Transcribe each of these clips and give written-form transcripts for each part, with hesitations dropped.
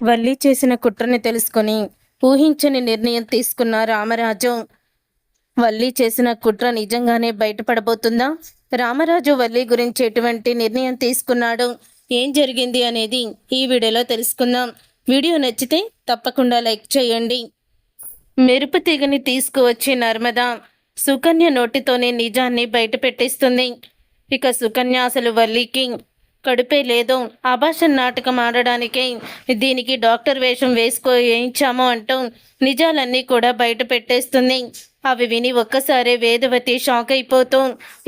వల్లి చేసిన కుట్రని తెలుసుకొని ఊహించని నిర్ణయం తీసుకున్న రామరాజు. వల్లి చేసిన కుట్ర నిజంగానే బయటపడబోతుందా? రామరాజు వల్లి గురించి ఎటువంటి నిర్ణయం తీసుకున్నాడు, ఏం జరిగింది అనేది ఈ వీడియోలో తెలుసుకుందాం. వీడియో నచ్చితే తప్పకుండా లైక్ చేయండి. మెరుపు తీగని తీసుకువచ్చి నర్మద సుకన్య నోటితోనే నిజాన్ని బయట పెట్టిస్తుంది. ఇక సుకన్య అసలు వల్లికి కడుపే లేదు, అబార్షన్ నాటకం ఆడడానికే దీనికి డాక్టర్ వేషం వేయించాము అంటూ నిజాలన్నీ కూడా బయట పెట్టేస్తుంది. అవి విని ఒక్కసారే వేదవతి షాక్ అయిపోతూ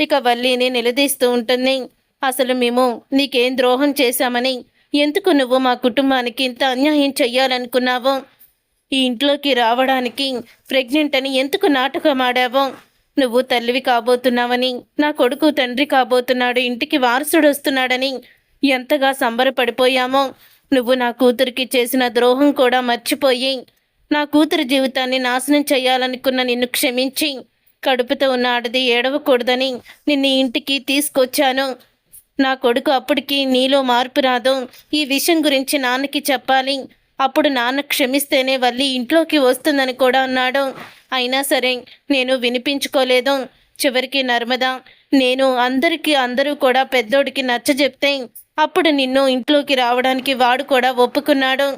ఇక వల్లిని నిలదీస్తూ ఉంటుంది. అసలు మేము నీకేం ద్రోహం చేశామని, ఎందుకు నువ్వు మా కుటుంబానికి ఇంత అన్యాయం చెయ్యాలనుకున్నావు? ఈ ఇంట్లోకి రావడానికి ప్రెగ్నెంట్ అని ఎందుకు నాటకం ఆడావో? నువ్వు తల్లివి కాబోతున్నావని, నా కొడుకు తండ్రి కాబోతున్నాడు, ఇంటికి వారసుడు వస్తున్నాడని ఎంతగా సంబరపడిపోయామో, నువ్వు నా కూతురికి చేసిన ద్రోహం కూడా మర్చిపోయి నా కూతురు జీవితాన్ని నాశనం చేయాలనుకున్న నిన్ను క్షమించి కడుపుతో ఉన్న ఆడది ఏడవకూడదని నిన్ను ఇంటికి తీసుకొచ్చాను. నా కొడుకు అప్పటికి నీలో మార్పు రాదు, ఈ విషయం గురించి నాన్నకి చెప్పాలి, అప్పుడు నాన్న క్షమిస్తేనే వల్లి ఇంట్లోకి వస్తుందని కూడా అన్నాడు. అయినా సరే నేను వినిపించుకోలేదు. చివరికి నర్మద నేను అందరూ కూడా పెద్దోడికి నచ్చజెప్తే అప్పుడు నిన్ను ఇంట్లోకి రావడానికి వాడు కూడా ఒప్పుకున్నాడు.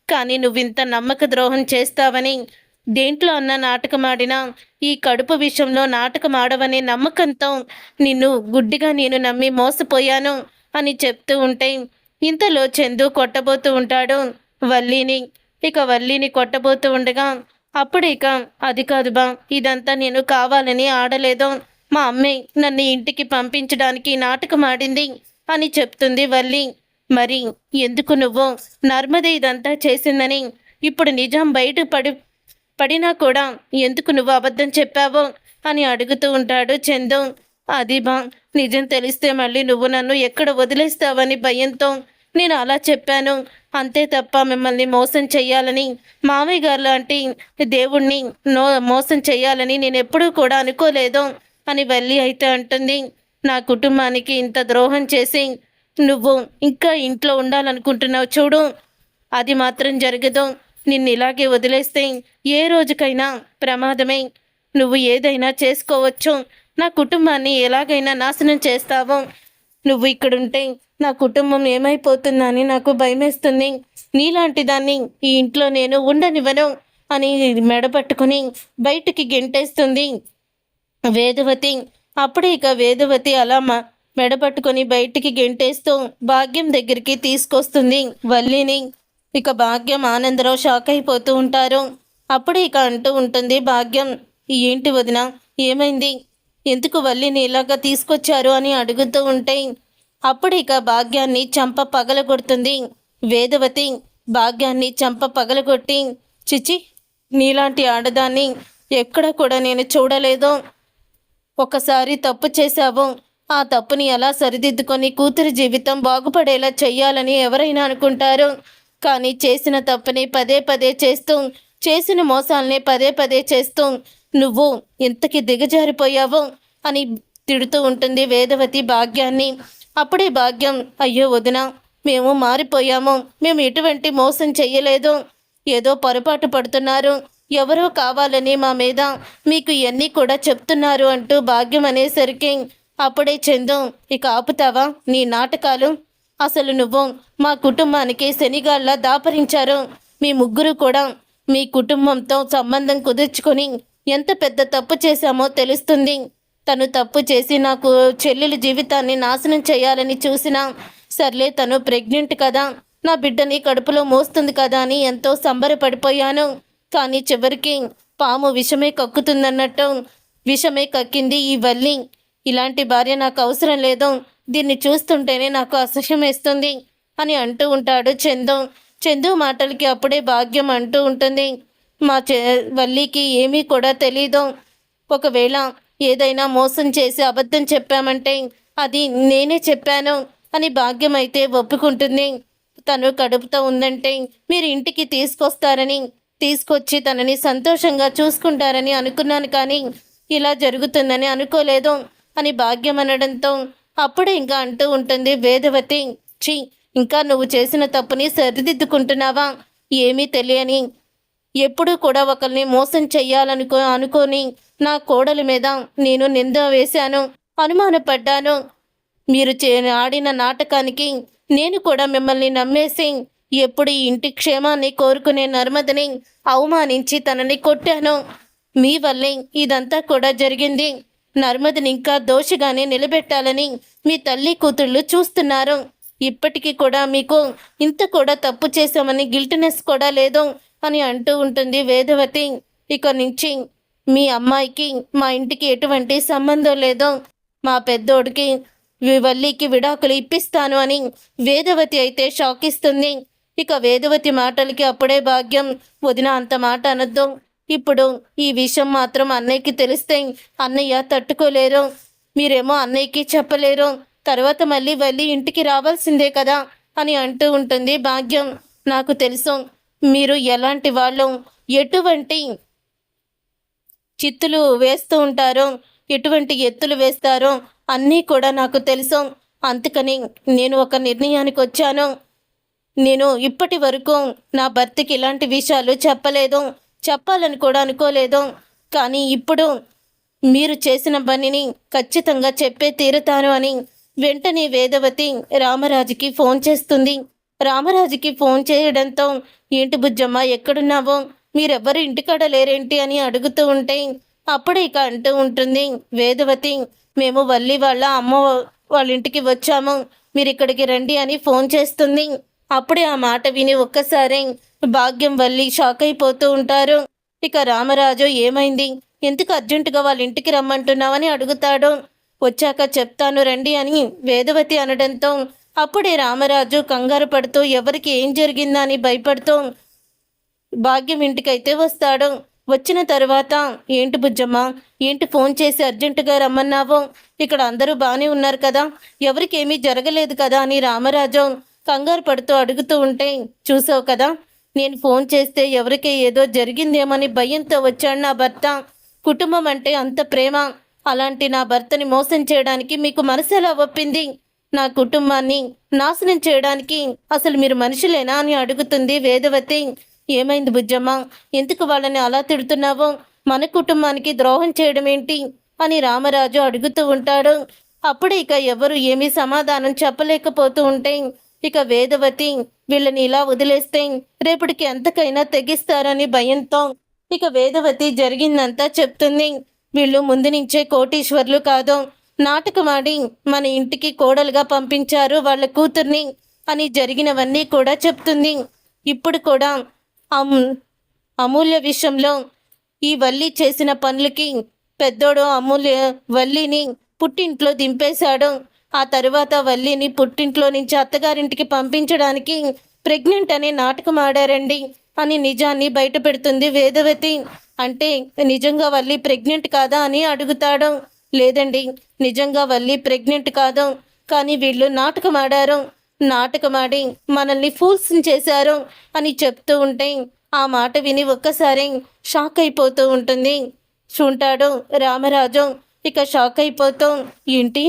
కానీ నువ్వింత నమ్మక ద్రోహం చేస్తావని, దేంట్లో అన్న నాటకమాడినా ఈ కడుపు విషయంలో నాటకమాడవనే నమ్మకంతో నిన్ను గుడ్డిగా నేను నమ్మి మోసపోయాను అని చెప్తూ ఉంటే ఇంతలో చందు కొట్టబోతూ ఉంటాడు వల్లిని. ఇక వల్లిని కొట్టబోతూ ఉండగా అప్పుడు ఇక అది కాదు బా, ఇదంతా నేను కావాలని ఆడలేదు, మా అమ్మే నన్ను ఇంటికి పంపించడానికి నాటకం ఆడింది అని చెప్తుంది వల్లి. మరి ఎందుకు నువ్వు నర్మద ఇదంతా చేసిందని ఇప్పుడు నిజం పడినా కూడా ఎందుకు నువ్వు అబద్ధం చెప్పావో అని అడుగుతూ ఉంటాడు చందు. అది బా, నిజం తెలిస్తే మళ్ళీ నువ్వు నన్ను ఎక్కడ వదిలేస్తావని భయంతో నేను అలా చెప్పాను, అంతే తప్ప మిమ్మల్ని మోసం చెయ్యాలని, మామయ్య గారు లాంటి దేవుణ్ణి మోసం చెయ్యాలని నేను ఎప్పుడూ కూడా అనుకోలేదు అని వల్లి అయితే అంటుంది. నా కుటుంబానికి ఇంత ద్రోహం చేసి నువ్వు ఇంకా ఇంట్లో ఉండాలనుకుంటున్నావు చూడు, అది మాత్రం జరగదు. నిన్ను ఇలాగే వదిలేస్తే ఏ రోజుకైనా ప్రమాదమే. నువ్వు ఏదైనా చేసుకోవచ్చు, నా కుటుంబాన్ని ఎలాగైనా నాశనం చేస్తావు. నువ్వు ఇక్కడుంటే నా కుటుంబం ఏమైపోతుందని నాకు భయమేస్తుంది. నీలాంటి దాన్ని ఈ ఇంట్లో నేను ఉండనివ్వను అని మెడపట్టుకుని బయటికి గెంటేస్తుంది వేదవతి. అప్పుడే ఇక వేదవతి అలా మెడపట్టుకొని బయటికి గెంటేస్తూ భాగ్యం దగ్గరికి తీసుకొస్తుంది వల్లిని. ఇక భాగ్యం ఆనందరావు షాక్ అయిపోతూ ఉంటారు. అప్పుడే ఇక అంటూ ఉంటుంది భాగ్యం, ఏంటి వదిన, ఏమైంది, ఎందుకు వల్లిని ఇలాగా తీసుకొచ్చారు అని అడుగుతూ ఉంటే అప్పుడు ఇక భాగ్యాన్ని చంప పగలగొడుతుంది వేదవతి. భాగ్యాన్ని చంప పగలగొట్టి, చిచి, నీలాంటి ఆడదాన్ని ఎక్కడ కూడా నేను చూడలేదు. ఒకసారి తప్పు చేశావు, ఆ తప్పుని ఎలా సరిదిద్దుకొని కూతురి జీవితం బాగుపడేలా చెయ్యాలని ఎవరైనా అనుకుంటారు. కానీ చేసిన తప్పుని పదే పదే చేస్తూ, చేసిన మోసాలనే పదే పదే చేస్తూ నువ్వు ఇంతకి దిగజారిపోయావు అని తిడుతూ ఉంటుంది వేదవతి భాగ్యాన్ని. అప్పుడే భాగ్యం, అయ్యో వదిన, మేము మారిపోయాము, మేము ఎటువంటి మోసం చెయ్యలేదు, ఏదో పొరపాటు పడుతున్నారు, ఎవరో కావాలని మా మీద మీకు ఇవన్నీ కూడా చెప్తున్నారు అంటూ భాగ్యం అనేసరికి అప్పుడే చందు, ఇక ఆపుతావా నీ నాటకాలు? అసలు నువ్వు మా కుటుంబానికి శనిగాళ్ళ దాపరించారు. మీ ముగ్గురు కూడా మీ కుటుంబంతో సంబంధం కుదుర్చుకొని ఎంత పెద్ద తప్పు చేశామో తెలుస్తుంది. తను తప్పు చేసి నాకు చెల్లెలి జీవితాన్ని నాశనం చేయాలని చూసినా సర్లే, తను ప్రెగ్నెంట్ కదా, నా బిడ్డని కడుపులో మోస్తుంది కదా అని ఎంతో సంబరపడిపోయాను. కానీ చివరికి పాము విషమే కక్కుతుందన్నట్టు విషమే కక్కింది ఈ వల్లి. ఇలాంటి భార్య నాకు అవసరం లేదు, దీన్ని చూస్తుంటేనే నాకు అసహ్యం వేస్తుంది అని అంటూ ఉంటాడు చందు. చందు మాటలకి అప్పుడే భాగ్యం అంటూ ఉంటుంది, మా వల్లికి ఏమీ కూడా తెలీదు. ఒకవేళ ఏదైనా మోసం చేసి అబద్ధం చెప్పామంటే అది నేనే చెప్పాను అని భాగ్యం అయితే ఒప్పుకుంటుంది. తను కడుపుతో ఉందంటే మీరు ఇంటికి తీసుకొచ్చి తనని సంతోషంగా చూసుకుంటారని అనుకున్నాను, కానీ ఇలా జరుగుతుందని అనుకోలేదు అని భాగ్యం అనడంతో అప్పుడే ఇంకా అంటూ ఉంటుంది వేదవతి, ఛీ, ఇంకా నువ్వు చేసిన తప్పుని సరిదిద్దుకుంటున్నావా? ఏమీ తెలియని, ఎప్పుడూ కూడా ఒకరిని మోసం అనుకోని నా కోడలి మీద నేను నింద వేశాను, అనుమానపడ్డాను. మీరు ఆడిన నాటకానికి నేను కూడా మిమ్మల్ని నమ్మేసి ఎప్పుడు ఈ ఇంటి క్షేమాన్ని కోరుకునే నర్మదని అవమానించి తనని కొట్టాను. మీ వల్లే ఇదంతా కూడా జరిగింది. నర్మదని ఇంకా దోషిగానే నిలబెట్టాలని మీ తల్లి కూతుళ్ళు చూస్తున్నారు. ఇప్పటికీ కూడా మీకు ఇంత కూడా తప్పు చేశామని గిల్ట్నెస్ కూడా లేదు అని అంటూ ఉంటుంది వేదవతి. ఇక నుంచి మీ అమ్మాయికి మా ఇంటికి ఎటువంటి సంబంధం లేదు. మా పెద్దోడికి వల్లికి విడాకులు ఇప్పిస్తాను అని వేదవతి అయితే షాక్ ఇస్తుంది. ఇక వేదవతి మాటలకి అప్పుడే భాగ్యం, వదిన అంత మాట అనొద్దు. ఇప్పుడు ఈ విషయం మాత్రం అన్నయ్యకి తెలిస్తే అన్నయ్య తట్టుకోలేరు. మీరేమో అన్నయ్యకి చెప్పలేరు. తర్వాత మళ్ళీ వల్లి ఇంటికి రావాల్సిందే కదా అని అంటూ ఉంటుంది భాగ్యం. నాకు తెలుసు మీరు ఎలాంటి వాళ్ళు, ఎటువంటి చిత్తులు వేస్తూ ఉంటారో, ఎటువంటి ఎత్తులు వేస్తారో అన్నీ కూడా నాకు తెలుసు. అందుకని నేను ఒక నిర్ణయానికి వచ్చాను. నేను ఇప్పటి వరకు నా భర్తకి ఇలాంటి విషయాలు చెప్పలేదు, చెప్పాలని కూడా అనుకోలేదు. కానీ ఇప్పుడు మీరు చేసిన పనిని ఖచ్చితంగా చెప్పే తీరుతాను అని వెంటనే వేదవతి రామరాజుకి ఫోన్ చేస్తుంది. రామరాజుకి ఫోన్ చేయడంతో, ఏంటి బుజ్జమ్మ ఎక్కడున్నావో, మీరెవ్వరు ఇంటికాడ లేరేంటి అని అడుగుతూ ఉంటే అప్పుడే ఇక అంటూ ఉంటుంది వేదవతి, మేము వల్లి వాళ్ళ అమ్మ వాళ్ళ ఇంటికి వచ్చాము, మీరు ఇక్కడికి రండి అని ఫోన్ చేస్తుంది. అప్పుడే ఆ మాట విని ఒక్కసారి భాగ్యం వల్లి షాక్ అయిపోతూ ఉంటారు. ఇక రామరాజు ఏమైంది, ఎందుకు అర్జెంటుగా వాళ్ళ ఇంటికి రమ్మంటున్నావని అడుగుతాడు. వచ్చాక చెప్తాను రండి అని వేదవతి అనడంతో అప్పుడే రామరాజు కంగారు పడుతూ ఎవరికి ఏం జరిగిందా అని భయపడుతూ భాగ్యం ఇంటికైతే వస్తాడు. వచ్చిన తర్వాత, ఏంటి బుజ్జమ్మ, ఏంటి ఫోన్ చేసి అర్జెంటుగా రమ్మన్నావు, ఇక్కడ అందరూ బాగానే ఉన్నారు కదా, ఎవరికేమీ జరగలేదు కదా అని రామరాజు కంగారు పడుతూ అడుగుతూ ఉంటే, చూసావు కదా నేను ఫోన్ చేస్తే ఎవరికే ఏదో జరిగిందేమని భయంతో వచ్చాడు నా భర్త. కుటుంబం అంటే అంత ప్రేమ, అలాంటి నా భర్తని మోసం చేయడానికి మీకు మనసు ఎలా ఒప్పింది, నా కుటుంబాన్ని నాశనం చేయడానికి అసలు మీరు మనుషులేనా అని అడుగుతుంది వేదవతి. ఏమైంది బుజ్జమ్మ, ఎందుకు వాళ్ళని అలా తిడుతున్నావు, మన కుటుంబానికి ద్రోహం చేయడం ఏంటి అని రామరాజు అడుగుతూ ఉంటాడు. అప్పుడే ఇక ఎవరు ఏమీ సమాధానం చెప్పలేకపోతూ ఉంటే ఇక వేదవతి వీళ్ళని ఇలా వదిలేస్తే రేపటికి ఎంతకైనా తెగిస్తారని భయంతో ఇక వేదవతి జరిగిందంతా చెప్తుంది. వీళ్ళు ముందు నుంచే కోటీశ్వర్లు కాదు, నాటకమాడి మన ఇంటికి కోడలుగా పంపించారు వాళ్ళ కూతుర్ని అని జరిగినవన్నీ కూడా చెప్తుంది. ఇప్పుడు కూడా అమూల్య విషయంలో ఈ వల్లి చేసిన పనులకి పెద్దోడు వల్లిని పుట్టింట్లో దింపేశాడు. ఆ తరువాత వల్లిని పుట్టింట్లో నుంచి అత్తగారింటికి పంపించడానికి ప్రెగ్నెంట్ అనే నాటకం ఆడారండి అని నిజాన్ని బయట పెడుతుంది వేదవతి. అంటే నిజంగా వల్లి ప్రెగ్నెంట్ కాదా అని అడుగుతాడు. లేదండి, నిజంగా వల్లి ప్రెగ్నెంట్ కాదు, కానీ వీళ్ళు నాటకం ఆడారు, నాటకమాడి మనల్ని ఫూల్స్ చేశారు అని చెప్తూ ఉంటే ఆ మాట విని ఒక్కసారి షాక్ అయిపోతూ ఉంటాడు రామరాజు. ఇక షాక్ అయిపోతూ, ఏంటి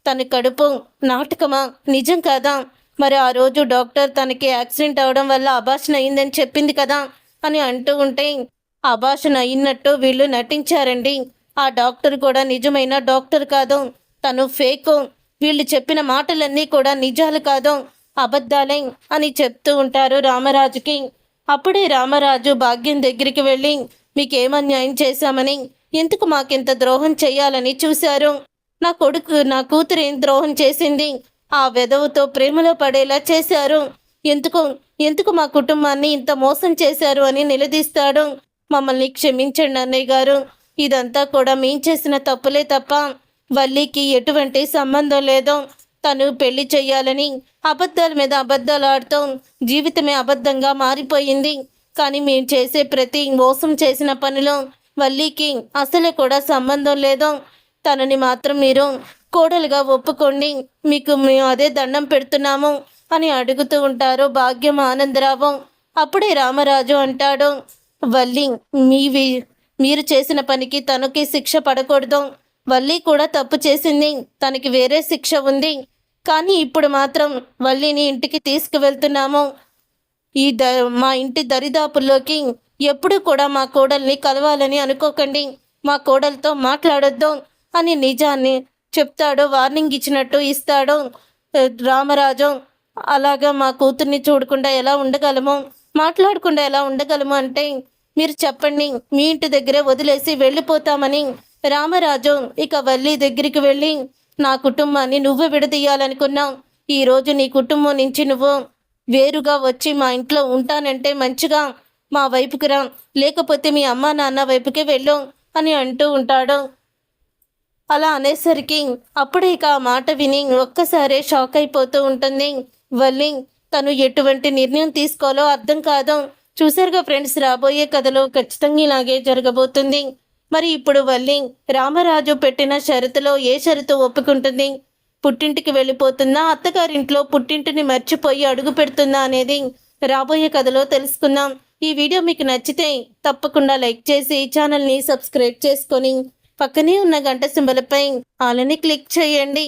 తన కడుపు నాటకమా, నిజం కాదా, మరి ఆ రోజు డాక్టర్ తనకి యాక్సిడెంట్ అవడం వల్ల అబార్షన్ అయిందని చెప్పింది కదా అని అంటూ ఉంటే, అబార్షన్ అయినట్టు వీళ్ళు నటించారండి, ఆ డాక్టర్ కూడా నిజమైన డాక్టర్ కాదు, తను ఫేకు, వీళ్ళు చెప్పిన మాటలన్నీ కూడా నిజాలు కాదు, అబద్ధాలే అని చెప్తూ ఉంటారు రామరాజుకి. అప్పుడే రామరాజు భాగ్యం దగ్గరికి వెళ్ళి, మీకేమన్యాయం చేశామని, ఎందుకు మాకింత ద్రోహం చేయాలని చూశారు, నా కూతురు ఏం ద్రోహం చేసింది, ఆ వెధవతో ప్రేమలో పడేలా చేశారు, ఎందుకు మా కుటుంబాన్ని ఇంత మోసం చేశారు అని నిలదీస్తాడు. మమ్మల్ని క్షమించండి అన్నయ్య గారు, ఇదంతా కూడా మేం చేసిన తప్పులే తప్ప వల్లికి ఎటువంటి సంబంధం లేదు, తను పెళ్లి చెయ్యాలని అబద్ధాల మీద అబద్ధాలు ఆడుతూ జీవితమే అబద్ధంగా మారిపోయింది. కానీ మేము చేసే ప్రతి మోసం చేసిన పనిలో వల్లికి అసలు కూడా సంబంధం లేదు, తనని మాత్రం మీరు కోడలుగా ఒప్పుకోండి, మీకు మేము అదే దండం పెడుతున్నాము అని అడుగుతూ ఉంటారు భాగ్యం ఆనందరావు. అప్పుడే రామరాజు అంటాడు, వల్లి మీరు చేసిన పనికి తనకి శిక్ష పడకూడదు, వల్లి కూడా తప్పు చేసింది, తనకి వేరే శిక్ష ఉంది, కానీ ఇప్పుడు మాత్రం వల్లిని ఇంటికి తీసుకువెళ్తున్నాము, మా ఇంటి దరిదాపుల్లోకి ఎప్పుడు కూడా మా కోడల్ని కలవాలని అనుకోకండి, మా కోడలతో మాట్లాడొద్దు అని నిజాన్ని చెప్తాడు. వార్నింగ్ ఇచ్చినట్టు ఇస్తాడు రామరాజు. అలాగా మా కూతుర్ని చూడకుండా ఎలా ఉండగలము, మాట్లాడకుండా ఎలా ఉండగలము అంటే మీరు చెప్పండి, మీ ఇంటి దగ్గరే వదిలేసి వెళ్ళిపోతామని రామరాజు ఇక వల్లి దగ్గరికి వెళ్ళి, నా కుటుంబాన్ని నువ్వు విడదీయాలనుకున్నావు, ఈరోజు నీ కుటుంబం నుంచి నువ్వు వేరుగా వచ్చి మా ఇంట్లో ఉంటానంటే మంచిగా మా వైపుకి రా, లేకపోతే మీ అమ్మ నాన్న వైపుకే వెళ్ళు అని అంటూ ఉంటాడు. అలా అనేసరికి అప్పుడే ఇక ఆ మాట విని ఒక్కసారే షాక్ అయిపోతూ ఉంటుంది వల్లి. తను ఎటువంటి నిర్ణయం తీసుకోవాలో అర్థం కాదు. చూసారుగా ఫ్రెండ్స్, రాబోయే కథలో ఖచ్చితంగా ఇలాగే జరగబోతుంది. మరి ఇప్పుడు వల్లి రామరాజు పెట్టిన షరతులో ఏ షరతు ఒప్పుకుంటుంది? పుట్టింటికి వెళ్ళిపోతుందా, అత్తగారింట్లో పుట్టింటిని మర్చిపోయి అడుగు పెడుతుందా అనేది రాబోయే కథలో తెలుసుకుందాం. ఈ వీడియో మీకు నచ్చితే తప్పకుండా లైక్ చేసి ఛానల్ని సబ్స్క్రైబ్ చేసుకొని పక్కనే ఉన్న గంట సింబల్పై ఆలని క్లిక్ చేయండి.